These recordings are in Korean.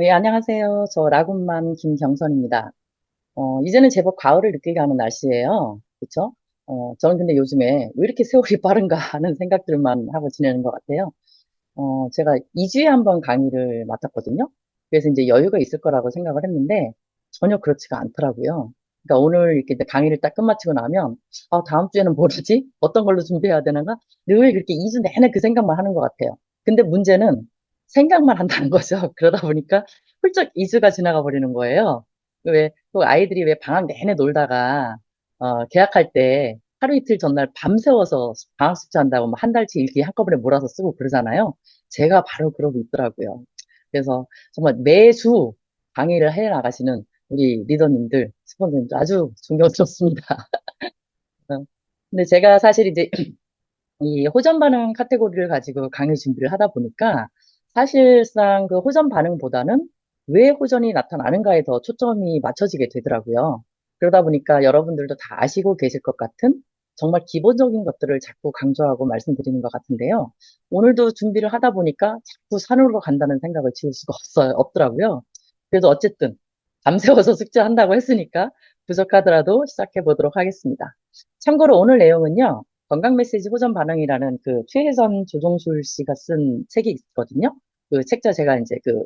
예, 안녕하세요. 저 라군맘 김경선입니다. 이제는 제법 가을을 느끼게 하는 날씨예요. 그쵸? 저는 근데 요즘에 왜 이렇게 세월이 빠른가 하는 생각들만 하고 지내는 것 같아요. 제가 2주에 한 번 강의를 맡았거든요. 그래서 이제 여유가 있을 거라고 생각을 했는데 전혀 그렇지가 않더라고요. 그러니까 오늘 이렇게 이제 강의를 딱 끝마치고 나면 다음 주에는 뭘 하지? 어떤 걸로 준비해야 되는가? 늘 그렇게 2주 내내 그 생각만 하는 것 같아요. 근데 문제는 생각만 한다는 거죠. 그러다 보니까 훌쩍 2주가 지나가 버리는 거예요. 또 아이들이 왜 방학 내내 놀다가 개학할 때 하루 이틀 전날 밤새워서 방학 숙제한다고 한 달치 일기 한꺼번에 몰아서 쓰고 그러잖아요. 제가 바로 그러고 있더라고요. 그래서 정말 매주 강의를 해 나가시는 우리 리더님들, 스폰서님들 아주 존경스럽습니다. 어, 근데 제가 사실 이제 이 호전 반응 카테고리를 가지고 강의 준비를 하다 보니까 사실상 그 호전 반응보다는 왜 호전이 나타나는가에 더 초점이 맞춰지게 되더라고요. 그러다 보니까 여러분들도 다 아시고 계실 것 같은 정말 기본적인 것들을 자꾸 강조하고 말씀드리는 것 같은데요. 오늘도 준비를 하다 보니까 자꾸 산으로 간다는 생각을 지울 수가 없더라고요. 그래서 어쨌든 밤새워서 숙제한다고 했으니까 부족하더라도 시작해 보도록 하겠습니다. 참고로 오늘 내용은요. 건강 메시지 호전 반응이라는 그 최혜선 조종술 씨가 쓴 책이 있거든요. 그 책자 제가 이제 그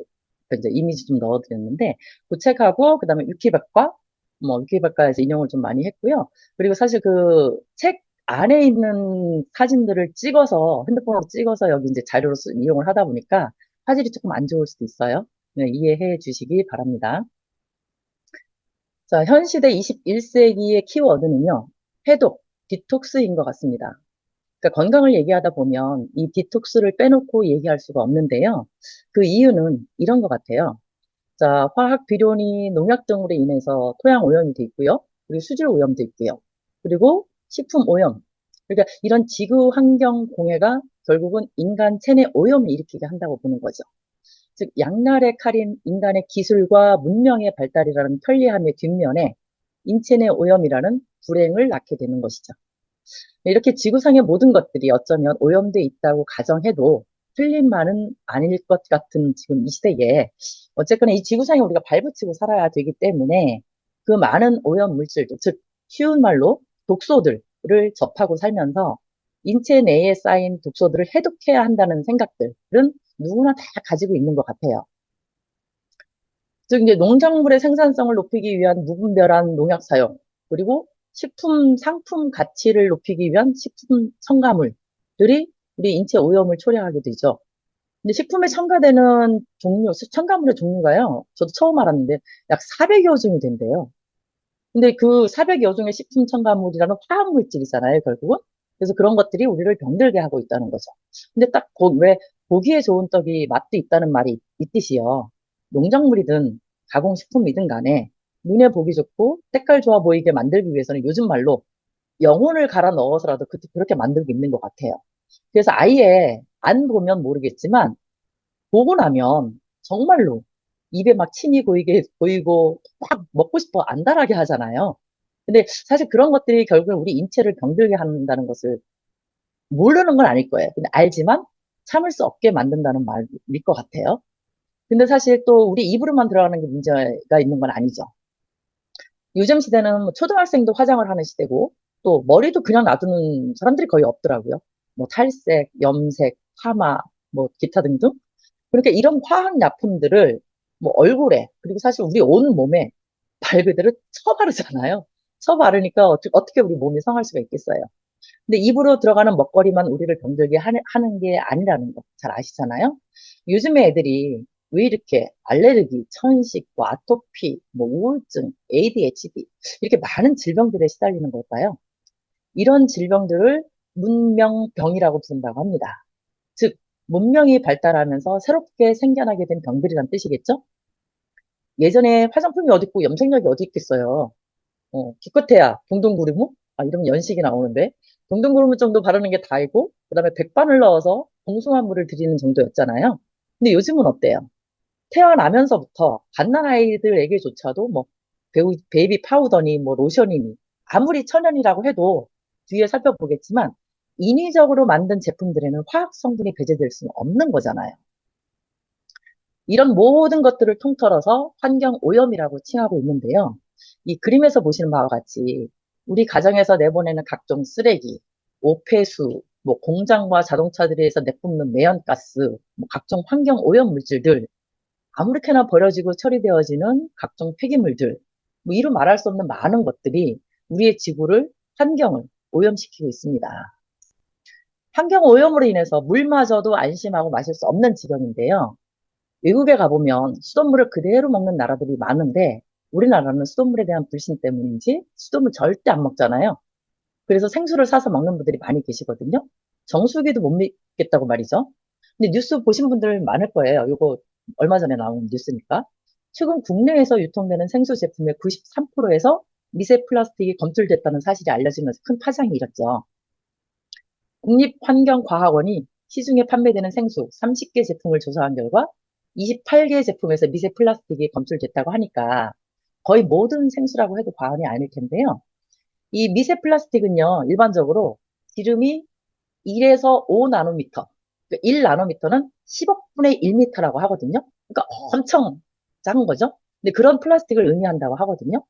이제 이미지 좀 넣어드렸는데 그 책하고 그다음에 위키백과 뭐 위키백과에서 인용을 좀 많이 했고요. 그리고 사실 그 책 안에 있는 사진들을 찍어서 핸드폰으로 찍어서 여기 이제 자료로 이용을 하다 보니까 화질이 조금 안 좋을 수도 있어요. 네, 이해해 주시기 바랍니다. 자, 현 시대 21세기의 키워드는요. 해독, 디톡스인 것 같습니다. 그러니까 건강을 얘기하다 보면 이 디톡스를 빼놓고 얘기할 수가 없는데요. 그 이유는 이런 것 같아요. 자, 화학 비료니 농약 등으로 인해서 토양 오염이 돼 있고요. 그리고 수질 오염도 있고요. 그리고 식품 오염. 그러니까 이런 지구 환경 공해가 결국은 인간 체내 오염을 일으키게 한다고 보는 거죠. 즉, 양날의 칼인 인간의 기술과 문명의 발달이라는 편리함의 뒷면에 인체 내 오염이라는 불행을 낳게 되는 것이죠. 이렇게 지구상의 모든 것들이 어쩌면 오염돼 있다고 가정해도 틀린 말은 아닐 것 같은 지금 이 시대에 어쨌거나 이 지구상에 우리가 발붙이고 살아야 되기 때문에 그 많은 오염 물질들, 즉 쉬운 말로 독소들을 접하고 살면서 인체 내에 쌓인 독소들을 해독해야 한다는 생각들은 누구나 다 가지고 있는 것 같아요. 즉 이제 농작물의 생산성을 높이기 위한 무분별한 농약 사용, 그리고 식품 상품 가치를 높이기 위한 식품 첨가물들이 우리 인체 오염을 초래하게 되죠. 근데 식품에 첨가되는 첨가물의 종류가요. 저도 처음 알았는데 약 400여 종이 된대요. 근데 그 400여 종의 식품 첨가물이라는 화학 물질이잖아요, 결국은. 그래서 그런 것들이 우리를 병들게 하고 있다는 거죠. 근데 딱 왜 보기에 좋은 떡이 맛도 있다는 말이 있듯이요. 농작물이든 가공식품이든 간에 눈에 보기 좋고 색깔 좋아 보이게 만들기 위해서는 요즘 말로 영혼을 갈아 넣어서라도 그렇게 만들고 있는 것 같아요. 그래서 아예 안 보면 모르겠지만 보고 나면 정말로 입에 막 침이 고이게 보이고 막 먹고 싶어 안달하게 하잖아요. 근데 사실 그런 것들이 결국은 우리 인체를 병들게 한다는 것을 모르는 건 아닐 거예요. 근데 알지만 참을 수 없게 만든다는 말일 것 같아요. 근데 사실 또 우리 입으로만 들어가는 게 문제가 있는 건 아니죠. 요즘 시대는 뭐 초등학생도 화장을 하는 시대고 또 머리도 그냥 놔두는 사람들이 거의 없더라고요. 뭐 탈색, 염색, 파마, 뭐 기타 등등. 그러니까 이런 화학 약품들을 뭐 얼굴에 그리고 사실 우리 온 몸에 말 그대로 쳐바르잖아요. 쳐바르니까 어떻게 우리 몸이 상할 수가 있겠어요. 근데 입으로 들어가는 먹거리만 우리를 병들게 하는 게 아니라는 거 잘 아시잖아요. 요즘에 애들이 왜 이렇게 알레르기, 천식, 뭐 아토피, 뭐 우울증, ADHD 이렇게 많은 질병들에 시달리는 걸까요? 이런 질병들을 문명병이라고 부른다고 합니다. 즉 문명이 발달하면서 새롭게 생겨나게 된 병들이란 뜻이겠죠? 예전에 화장품이 어디 있고 염색약이 어디 있겠어요. 기껏해야 동동구리무? 이러면 연식이 나오는데 동동구리무 정도 바르는 게 다이고 그다음에 백반을 넣어서 봉숭아 물을 드리는 정도였잖아요. 근데 요즘은 어때요? 태어나면서부터 갓난아이들에게조차도 뭐 베이비 파우더니 뭐 로션이니 아무리 천연이라고 해도 뒤에 살펴보겠지만 인위적으로 만든 제품들에는 화학 성분이 배제될 수는 없는 거잖아요. 이런 모든 것들을 통틀어서 환경오염이라고 칭하고 있는데요. 이 그림에서 보시는 바와 같이 우리 가정에서 내보내는 각종 쓰레기, 오폐수, 뭐 공장과 자동차들에서 내뿜는 매연가스, 뭐 각종 환경오염 물질들, 아무렇게나 버려지고 처리되어지는 각종 폐기물들, 뭐 이루 말할 수 없는 많은 것들이 우리의 지구를, 환경을 오염시키고 있습니다. 환경오염으로 인해서 물마저도 안심하고 마실 수 없는 지경인데요. 외국에 가보면 수돗물을 그대로 먹는 나라들이 많은데 우리나라는 수돗물에 대한 불신 때문인지 수돗물 절대 안 먹잖아요. 그래서 생수를 사서 먹는 분들이 많이 계시거든요. 정수기도 못 믿겠다고 말이죠. 근데 뉴스 보신 분들 많을 거예요. 이거 얼마 전에 나온 뉴스니까. 최근 국내에서 유통되는 생수 제품의 93%에서 미세 플라스틱이 검출됐다는 사실이 알려지면서 큰 파장이 일었죠. 국립환경과학원이 시중에 판매되는 생수 30개 제품을 조사한 결과 28개 제품에서 미세 플라스틱이 검출됐다고 하니까 거의 모든 생수라고 해도 과언이 아닐 텐데요. 이 미세 플라스틱은요, 일반적으로 기름이 1에서 5나노미터, 1나노미터는 10억분의 1미터라고 하거든요. 그러니까 엄청 작은 거죠. 근데 그런 플라스틱을 의미한다고 하거든요.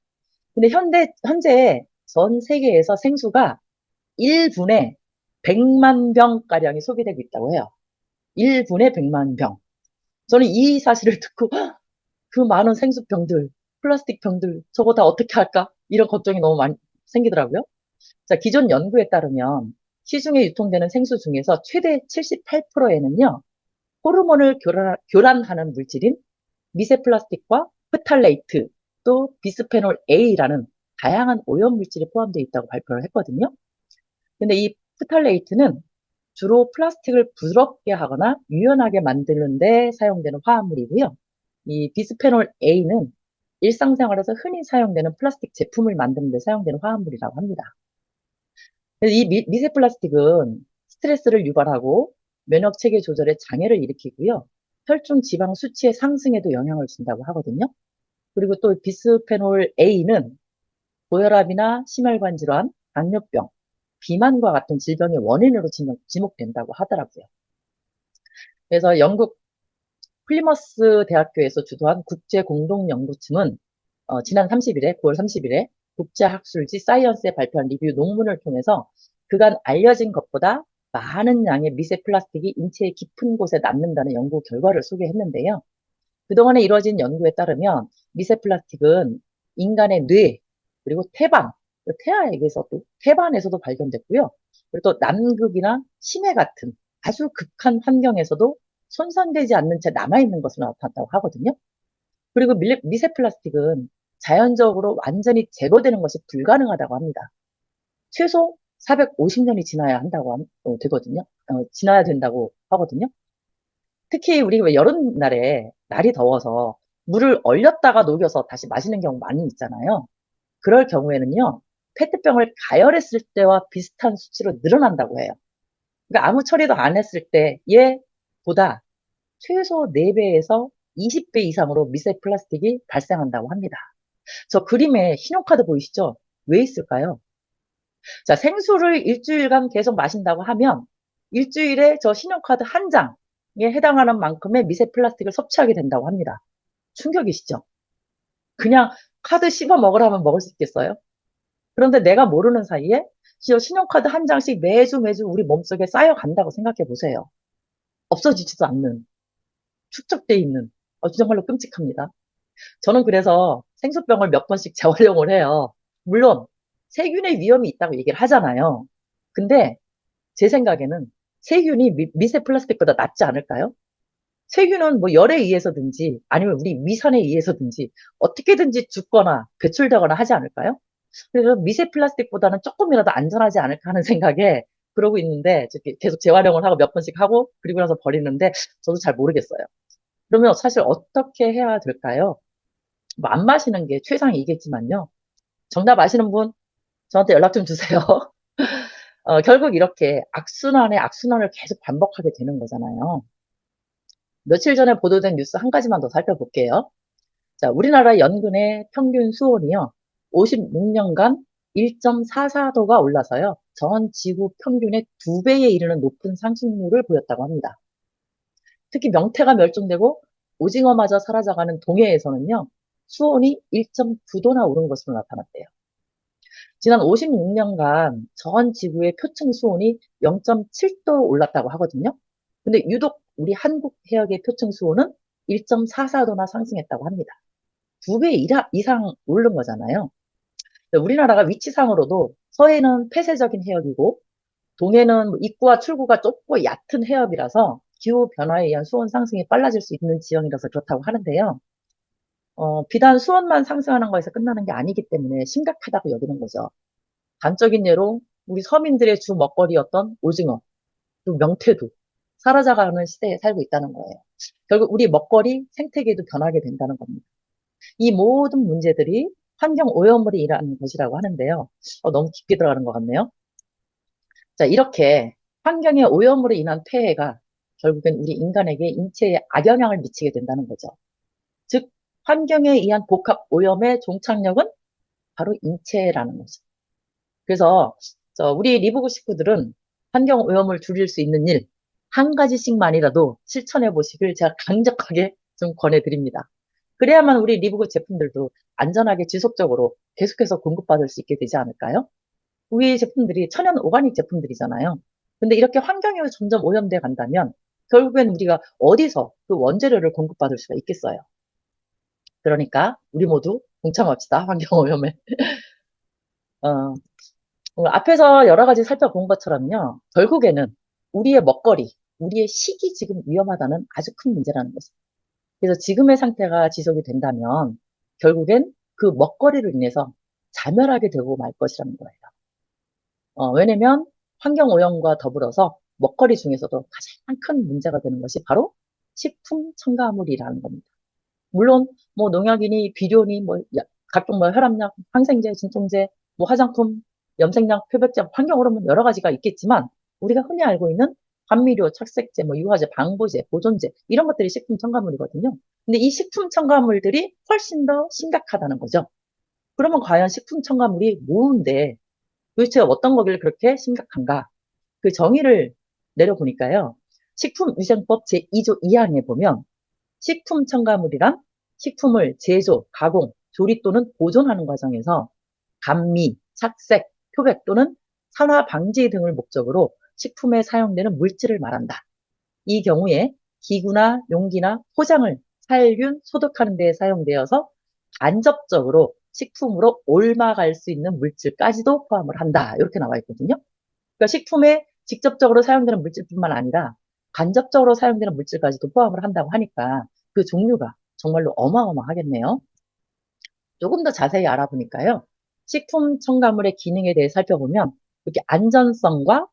근데 현재 전 세계에서 생수가 1분에 100만 병가량이 소비되고 있다고 해요. 1분에 100만 병. 저는 이 사실을 듣고 그 많은 생수병들, 플라스틱 병들, 저거 다 어떻게 할까? 이런 걱정이 너무 많이 생기더라고요. 자, 기존 연구에 따르면 시중에 유통되는 생수 중에서 최대 78%에는요, 호르몬을 교란하는 물질인 미세 플라스틱과 프탈레이트, 또 비스페놀 A라는 다양한 오염 물질이 포함되어 있다고 발표를 했거든요. 근데 이 프탈레이트는 주로 플라스틱을 부드럽게 하거나 유연하게 만드는 데 사용되는 화합물이고요. 이 비스페놀 A는 일상생활에서 흔히 사용되는 플라스틱 제품을 만드는 데 사용되는 화합물이라고 합니다. 이 미세 플라스틱은 스트레스를 유발하고 면역 체계 조절에 장애를 일으키고요. 혈중 지방 수치의 상승에도 영향을 준다고 하거든요. 그리고 또 비스페놀 A는 고혈압이나 심혈관 질환, 당뇨병, 비만과 같은 질병의 원인으로 지목된다고 하더라고요. 그래서 영국 플리머스 대학교에서 주도한 국제공동연구팀은 지난 30일에, 9월 30일에 국제학술지 사이언스에 발표한 리뷰 논문을 통해서 그간 알려진 것보다 많은 양의 미세 플라스틱이 인체의 깊은 곳에 남는다는 연구 결과를 소개했는데요. 그동안에 이루어진 연구에 따르면 미세 플라스틱은 인간의 뇌, 그리고 태반, 태아에게서도, 태반에서도 발견됐고요. 그리고 또 남극이나 심해 같은 아주 극한 환경에서도 손상되지 않는 채 남아있는 것으로 나타났다고 하거든요. 그리고 미세 플라스틱은 자연적으로 완전히 제거되는 것이 불가능하다고 합니다. 최소 450년이 지나야 되거든요. 지나야 된다고 하거든요. 특히 우리 왜 여름날에 날이 더워서 물을 얼렸다가 녹여서 다시 마시는 경우 많이 있잖아요. 그럴 경우에는요, 페트병을 가열했을 때와 비슷한 수치로 늘어난다고 해요. 그러니까 아무 처리도 안 했을 때 얘보다 최소 4배에서 20배 이상으로 미세 플라스틱이 발생한다고 합니다. 저 그림에 신용카드 보이시죠? 왜 있을까요? 자, 생수를 일주일간 계속 마신다고 하면 일주일에 저 신용카드 한 장에 해당하는 만큼의 미세 플라스틱을 섭취하게 된다고 합니다. 충격이시죠? 그냥 카드 씹어 먹으라면 먹을 수 있겠어요? 그런데 내가 모르는 사이에 신용카드 한 장씩 매주 우리 몸속에 쌓여간다고 생각해 보세요. 없어지지도 않는, 축적돼 있는, 정말로 끔찍합니다. 저는 그래서 생수병을 몇 번씩 재활용을 해요. 물론 세균의 위험이 있다고 얘기를 하잖아요. 근데 제 생각에는 세균이 미세 플라스틱보다 낫지 않을까요? 세균은 뭐 열에 의해서든지 아니면 우리 위산에 의해서든지 어떻게든지 죽거나 배출되거나 하지 않을까요? 그래서 미세 플라스틱보다는 조금이라도 안전하지 않을까 하는 생각에 그러고 있는데 계속 재활용을 하고 몇 번씩 하고 그리고 나서 버리는데 저도 잘 모르겠어요. 그러면 사실 어떻게 해야 될까요? 뭐 안 마시는 게 최상이겠지만요. 정답 아시는 분 저한테 연락 좀 주세요. 결국 이렇게 악순환에 악순환을 계속 반복하게 되는 거잖아요. 며칠 전에 보도된 뉴스 한 가지만 더 살펴볼게요. 자, 우리나라 연근의 평균 수온이요. 56년간 1.44도가 올라서요. 전 지구 평균의 2배에 이르는 높은 상승률을 보였다고 합니다. 특히 명태가 멸종되고 오징어마저 사라져가는 동해에서는요, 수온이 1.9도나 오른 것으로 나타났대요. 지난 56년간 전 지구의 표층 수온이 0.7도 올랐다고 하거든요. 근데 유독 우리 한국 해역의 표층 수온은 1.44도나 상승했다고 합니다. 2배 이상 오른 거잖아요. 우리나라가 위치상으로도 서해는 폐쇄적인 해역이고 동해는 입구와 출구가 좁고 얕은 해협이라서 기후 변화에 의한 수온 상승이 빨라질 수 있는 지형이라서 그렇다고 하는데요. 비단 수온만 상승하는 거에서 끝나는 게 아니기 때문에 심각하다고 여기는 거죠. 단적인 예로 우리 서민들의 주 먹거리였던 오징어, 또 명태도 사라져가는 시대에 살고 있다는 거예요. 결국 우리 먹거리 생태계도 변하게 된다는 겁니다. 이 모든 문제들이 환경 오염물이 일하는 것이라고 하는데요. 너무 깊게 들어가는 것 같네요. 자, 이렇게 환경의 오염으로 인한 폐해가 결국엔 우리 인간에게 인체에 악영향을 미치게 된다는 거죠. 즉, 환경에 의한 복합 오염의 종착역은 바로 인체라는 거죠. 그래서 우리 리브구 식구들은 환경 오염을 줄일 수 있는 일 한 가지씩만이라도 실천해 보시길 제가 강력하게 좀 권해드립니다. 그래야만 우리 리브구 제품들도 안전하게 지속적으로 계속해서 공급받을 수 있게 되지 않을까요? 우리 제품들이 천연 오가닉 제품들이잖아요. 근데 이렇게 환경이 점점 오염돼 간다면 결국엔 우리가 어디서 그 원재료를 공급받을 수가 있겠어요. 그러니까 우리 모두 동참합시다. 환경 오염에. 어, 오늘 앞에서 여러 가지 살펴본 것처럼요. 결국에는 우리의 먹거리, 우리의 식이 지금 위험하다는 아주 큰 문제라는 거죠. 그래서 지금의 상태가 지속이 된다면 결국엔 그 먹거리를 인해서 자멸하게 되고 말 것이라는 거예요. 왜냐면 환경오염과 더불어서 먹거리 중에서도 가장 큰 문제가 되는 것이 바로 식품 첨가물이라는 겁니다. 물론 뭐 농약이니 비료니 뭐 각종 뭐 혈압약, 항생제, 진통제, 뭐 화장품, 염색약, 표백제, 환경오염은 여러 가지가 있겠지만 우리가 흔히 알고 있는 감미료, 착색제, 뭐 유화제, 방부제, 보존제 이런 것들이 식품 첨가물이거든요. 근데 이 식품 첨가물들이 훨씬 더 심각하다는 거죠. 그러면 과연 식품 첨가물이 뭔데 도대체 어떤 거길래 그렇게 심각한가? 그 정의를 내려보니까요. 식품위생법 제2조 2항에 보면 식품 첨가물이란 식품을 제조, 가공, 조리 또는 보존하는 과정에서 감미, 착색, 표백 또는 산화 방지 등을 목적으로 식품에 사용되는 물질을 말한다. 이 경우에 기구나 용기나 포장을 살균, 소독하는 데 사용되어서 간접적으로 식품으로 옮아갈 수 있는 물질까지도 포함을 한다. 이렇게 나와 있거든요. 그러니까 식품에 직접적으로 사용되는 물질뿐만 아니라 간접적으로 사용되는 물질까지도 포함을 한다고 하니까 그 종류가 정말로 어마어마하겠네요. 조금 더 자세히 알아보니까요. 식품 첨가물의 기능에 대해 살펴보면 이렇게 안전성과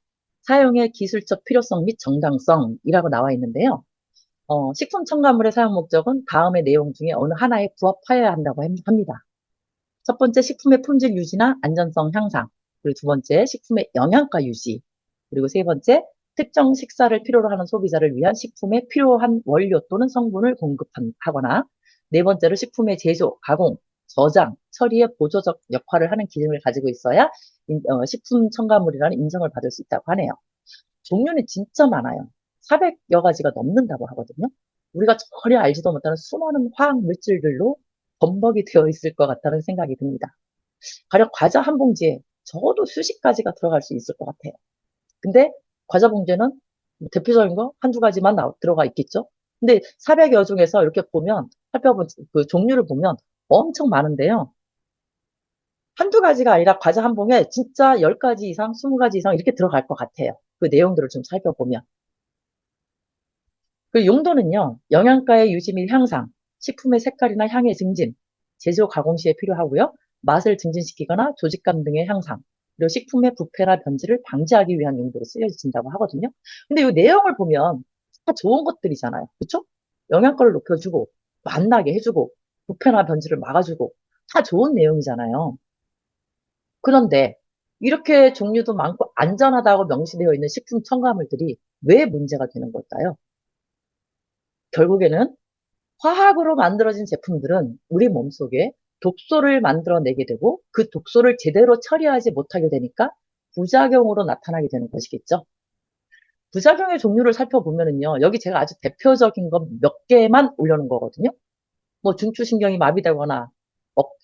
사용의 기술적 필요성 및 정당성이라고 나와 있는데요. 식품 첨가물의 사용 목적은 다음의 내용 중에 어느 하나에 부합하여야 한다고 합니다. 첫 번째, 식품의 품질 유지나 안전성 향상. 그리고 두 번째, 식품의 영양가 유지. 그리고 세 번째, 특정 식사를 필요로 하는 소비자를 위한 식품에 필요한 원료 또는 성분을 공급하거나 네 번째로 식품의 제조, 가공, 저장, 처리의 보조적 역할을 하는 기능을 가지고 있어야 식품 첨가물이라는 인정을 받을 수 있다고 하네요. 종류는 진짜 많아요. 400여 가지가 넘는다고 하거든요. 우리가 전혀 알지도 못하는 수많은 화학 물질들로 범벅이 되어 있을 것 같다는 생각이 듭니다. 가령 과자 한 봉지에 적어도 수십 가지가 들어갈 수 있을 것 같아요. 근데 과자 봉지에는 대표적인 거 한두 가지만 들어가 있겠죠? 근데 400여 중에서 이렇게 보면, 살펴본 그 종류를 보면 엄청 많은데요. 한두 가지가 아니라 과자 한 봉에 진짜 10가지 이상, 20가지 이상 이렇게 들어갈 것 같아요. 그 내용들을 좀 살펴보면. 그 용도는요, 영양가의 유지 및 향상, 식품의 색깔이나 향의 증진, 제조 가공 시에 필요하고요, 맛을 증진시키거나 조직감 등의 향상, 그리고 식품의 부패나 변질을 방지하기 위한 용도로 쓰여진다고 하거든요. 근데 이 내용을 보면 다 좋은 것들이잖아요. 그렇죠? 영양가를 높여주고, 맛나게 해주고, 부패나 변질을 막아주고, 다 좋은 내용이잖아요. 그런데 이렇게 종류도 많고 안전하다고 명시되어 있는 식품 첨가물들이 왜 문제가 되는 걸까요? 결국에는 화학으로 만들어진 제품들은 우리 몸속에 독소를 만들어내게 되고 그 독소를 제대로 처리하지 못하게 되니까 부작용으로 나타나게 되는 것이겠죠. 부작용의 종류를 살펴보면은요, 여기 제가 아주 대표적인 것 몇 개만 올려놓은 거거든요. 뭐 중추신경이 마비되거나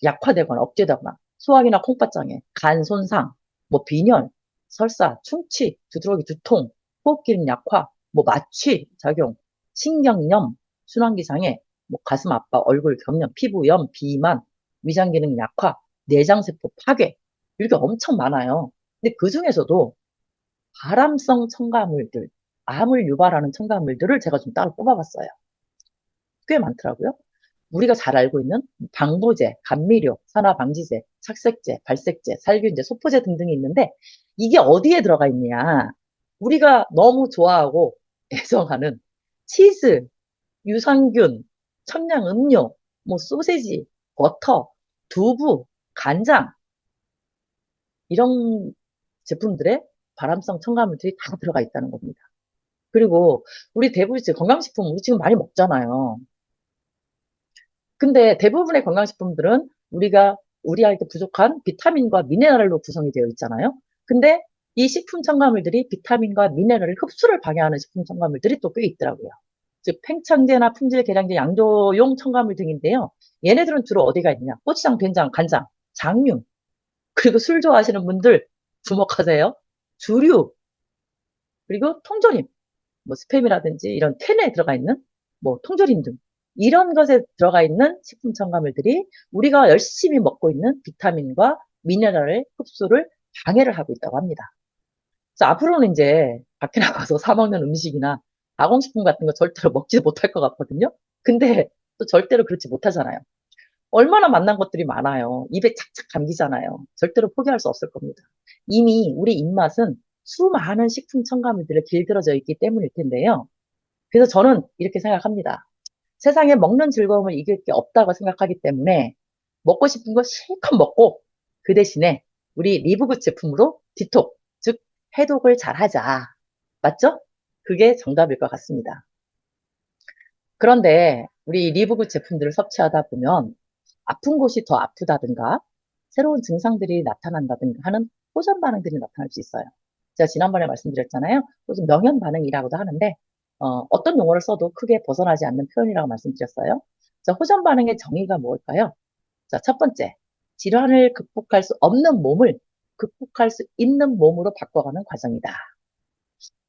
약화되거나 억제되거나 소화기나 콩팥장애, 간 손상, 뭐 빈혈, 설사, 충치, 두드러기 두통, 호흡기능 약화, 뭐 마취 작용, 신경염, 순환기 장애, 뭐 가슴 아파, 얼굴 경련, 피부염, 비만, 위장기능 약화, 내장세포 파괴 이렇게 엄청 많아요. 근데 그 중에서도 발암성 첨가물들, 암을 유발하는 첨가물들을 제가 좀 따로 뽑아봤어요. 꽤 많더라고요. 우리가 잘 알고 있는 방부제, 감미료, 산화방지제, 착색제, 발색제, 살균제, 소포제 등등이 있는데 이게 어디에 들어가 있느냐? 우리가 너무 좋아하고 애정하는 치즈, 유산균, 청량 음료, 뭐 소세지, 버터, 두부, 간장 이런 제품들에 발암성 첨가물들이 다 들어가 있다는 겁니다. 그리고 우리 대부분 건강식품 우리 지금 많이 먹잖아요. 근데 대부분의 건강식품들은 우리 아이한테 부족한 비타민과 미네랄로 구성이 되어 있잖아요. 근데 이 식품 첨가물들이 비타민과 미네랄을 흡수를 방해하는 식품 첨가물들이 또 꽤 있더라고요. 즉 팽창제나 품질 계량제, 양조용 첨가물 등인데요. 얘네들은 주로 어디가 있느냐? 고추장, 된장, 간장, 장류, 그리고 술 좋아하시는 분들 주목하세요. 주류, 그리고 통조림, 뭐 스팸이라든지 이런 캔에 들어가 있는 뭐 통조림 등 이런 것에 들어가 있는 식품 첨가물들이 우리가 열심히 먹고 있는 비타민과 미네랄의 흡수를 방해를 하고 있다고 합니다. 그래서 앞으로는 이제 밖에 나가서 사 먹는 음식이나 가공식품 같은 거 절대로 먹지 못할 것 같거든요. 근데 또 절대로 그렇지 못하잖아요. 얼마나 맛난 것들이 많아요. 입에 착착 감기잖아요. 절대로 포기할 수 없을 겁니다. 이미 우리 입맛은 수많은 식품 첨가물들에 길들여져 있기 때문일 텐데요. 그래서 저는 이렇게 생각합니다. 세상에 먹는 즐거움을 이길 게 없다고 생각하기 때문에 먹고 싶은 거 실컷 먹고 그 대신에 우리 리브굿 제품으로 디톡, 즉 해독을 잘 하자. 맞죠? 그게 정답일 것 같습니다. 그런데 우리 리브굿 제품들을 섭취하다 보면 아픈 곳이 더 아프다든가 새로운 증상들이 나타난다든가 하는 호전 반응들이 나타날 수 있어요. 제가 지난번에 말씀드렸잖아요. 호전 명현 반응이라고도 하는데 떤 용어를 써도 크게 벗어나지 않는 표현이라고 말씀드렸어요. 자, 호전 반응의 정의가 뭘까요? 자, 첫 번째, 질환을 극복할 수 없는 몸을 극복할 수 있는 몸으로 바꿔가는 과정이다.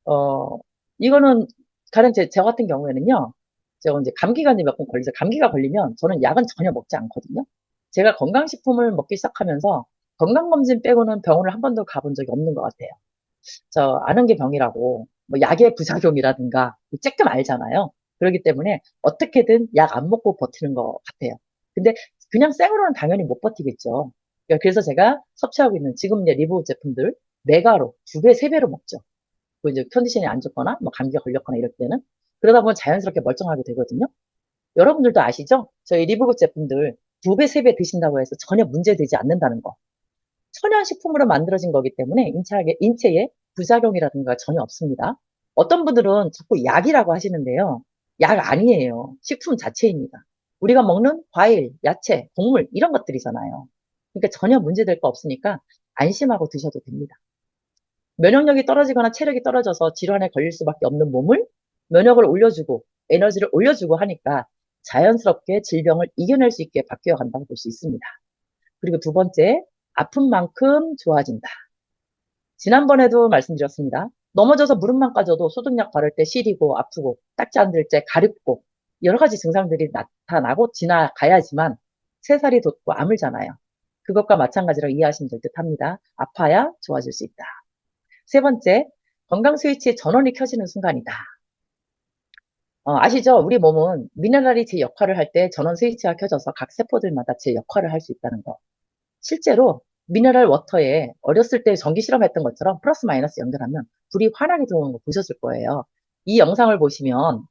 어, 이거는 가령 저 같은 경우에는요. 제가 이제 감기가 이제 몇 번 걸리죠. 감기가 걸리면 저는 약은 전혀 먹지 않거든요. 제가 건강식품을 먹기 시작하면서 건강검진 빼고는 병원을 한 번도 가본 적이 없는 것 같아요. 저 아는 게 병이라고 뭐 약의 부작용이라든가 쬐끔 알잖아요. 그렇기 때문에 어떻게든 약 안 먹고 버티는 것 같아요. 근데 그냥 생으로는 당연히 못 버티겠죠. 그래서 제가 섭취하고 있는 지금 이제 리브 제품들 메가로 2배, 3배로 먹죠. 그 이제 컨디션이 안 좋거나 뭐 감기가 걸렸거나 이럴 때는 그러다 보면 자연스럽게 멀쩡하게 되거든요. 여러분들도 아시죠? 저희 리브굿 제품들 2배, 3배 드신다고 해서 전혀 문제되지 않는다는 거. 천연식품으로 만들어진 거기 때문에 인체에 부작용이라든가 전혀 없습니다. 어떤 분들은 자꾸 약이라고 하시는데요. 약 아니에요. 식품 자체입니다. 우리가 먹는 과일, 야채, 곡물 이런 것들이잖아요. 그러니까 전혀 문제될 거 없으니까 안심하고 드셔도 됩니다. 면역력이 떨어지거나 체력이 떨어져서 질환에 걸릴 수밖에 없는 몸을 면역을 올려주고 에너지를 올려주고 하니까 자연스럽게 질병을 이겨낼 수 있게 바뀌어 간다고 볼 수 있습니다. 그리고 두 번째, 아픈 만큼 좋아진다. 지난번에도 말씀드렸습니다. 넘어져서 무릎만 까져도 소독약 바를 때 시리고 아프고 딱지 안 들 때 가렵고 여러 가지 증상들이 나타나고 지나가야지만 새살이 돋고 아물잖아요. 그것과 마찬가지로 이해하시면 될 듯 합니다. 아파야 좋아질 수 있다. 세 번째, 건강 스위치의 전원이 켜지는 순간이다. 아시죠? 우리 몸은 미네랄이 제 역할을 할 때 전원 스위치가 켜져서 각 세포들마다 제 역할을 할 수 있다는 거. 실제로 미네랄 워터에 어렸을 때 전기 실험했던 것처럼 플러스 마이너스 연결하면 불이 환하게 들어오는 거 보셨을 거예요. 이 영상을 보시면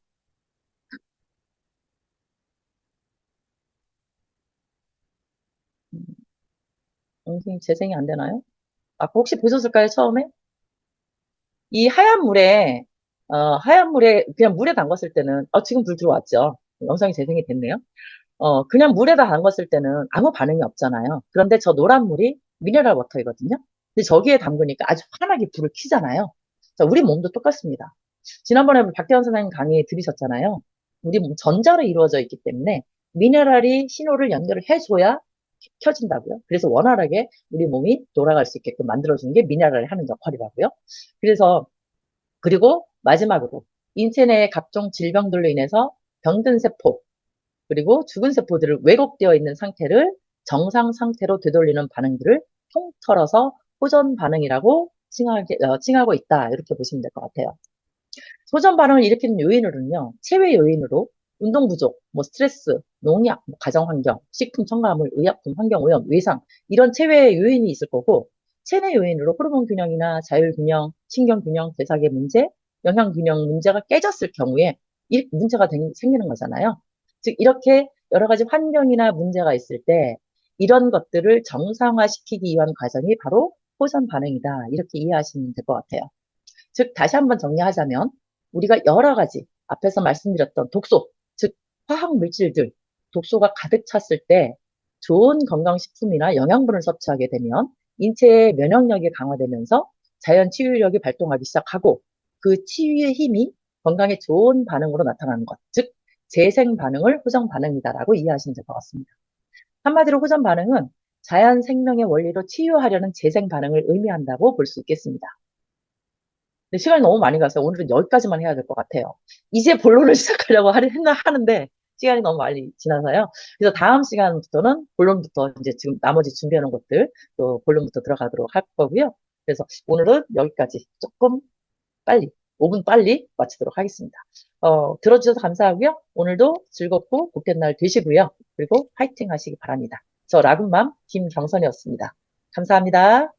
선생님 재생이 안 되나요? 아, 혹시 보셨을까요? 처음에? 이 하얀 물에 그냥 물에 담갔을 때는 지금 불 들어왔죠. 영상이 재생이 됐네요. 그냥 물에다 담갔을 때는 아무 반응이 없잖아요. 그런데 저 노란 물이 미네랄 워터이거든요. 근데 저기에 담그니까 아주 환하게 불을 켜잖아요. 자, 우리 몸도 똑같습니다. 지난번에 박대원 선생님 강의 들으셨잖아요. 우리 몸 전자로 이루어져 있기 때문에 미네랄이 신호를 연결을 해줘야 켜진다고요. 그래서 원활하게 우리 몸이 돌아갈 수 있게끔 만들어주는 게 미네랄이 하는 역할이라고요. 그래서 그리고 마지막으로 인체 내 각종 질병들로 인해서 병든 세포 그리고 죽은 세포들을 왜곡되어 있는 상태를 정상 상태로 되돌리는 반응들을 통틀어서 호전 반응이라고 칭하고 있다. 이렇게 보시면 될 것 같아요. 소전 반응을 일으키는 요인으로는요, 체외 요인으로 운동 부족, 뭐 스트레스, 농약, 뭐 가정 환경, 식품 첨가물, 의약품, 환경 오염, 외상 이런 체외 요인이 있을 거고 체내 요인으로 호르몬 균형이나 자율 균형, 신경 균형, 대사계 문제, 영양 균형 문제가 깨졌을 경우에 이 문제가 생기는 거잖아요. 즉 이렇게 여러 가지 환경이나 문제가 있을 때 이런 것들을 정상화시키기 위한 과정이 바로 호전 반응이다. 이렇게 이해하시면 될 것 같아요. 즉, 다시 한번 정리하자면, 우리가 여러 가지, 앞에서 말씀드렸던 독소, 즉, 화학 물질들, 독소가 가득 찼을 때 좋은 건강식품이나 영양분을 섭취하게 되면 인체의 면역력이 강화되면서 자연 치유력이 발동하기 시작하고 그 치유의 힘이 건강에 좋은 반응으로 나타나는 것, 즉, 재생 반응을 호전 반응이다라고 이해하시면 될 것 같습니다. 한마디로 호전 반응은 자연 생명의 원리로 치유하려는 재생 반응을 의미한다고 볼 수 있겠습니다. 근데 시간이 너무 많이 가서 오늘은 여기까지만 해야 될 것 같아요. 이제 본론을 시작하려고 하는데 시간이 너무 많이 지나서요. 그래서 다음 시간부터는 본론부터 이제 지금 나머지 준비하는 것들 또 본론부터 들어가도록 할 거고요. 그래서 오늘은 여기까지 조금 빨리 5분 빨리 마치도록 하겠습니다. 들어주셔서 감사하고요. 오늘도 즐겁고 복된 날 되시고요. 그리고 파이팅 하시기 바랍니다. 저 라군맘 김경선이었습니다. 감사합니다.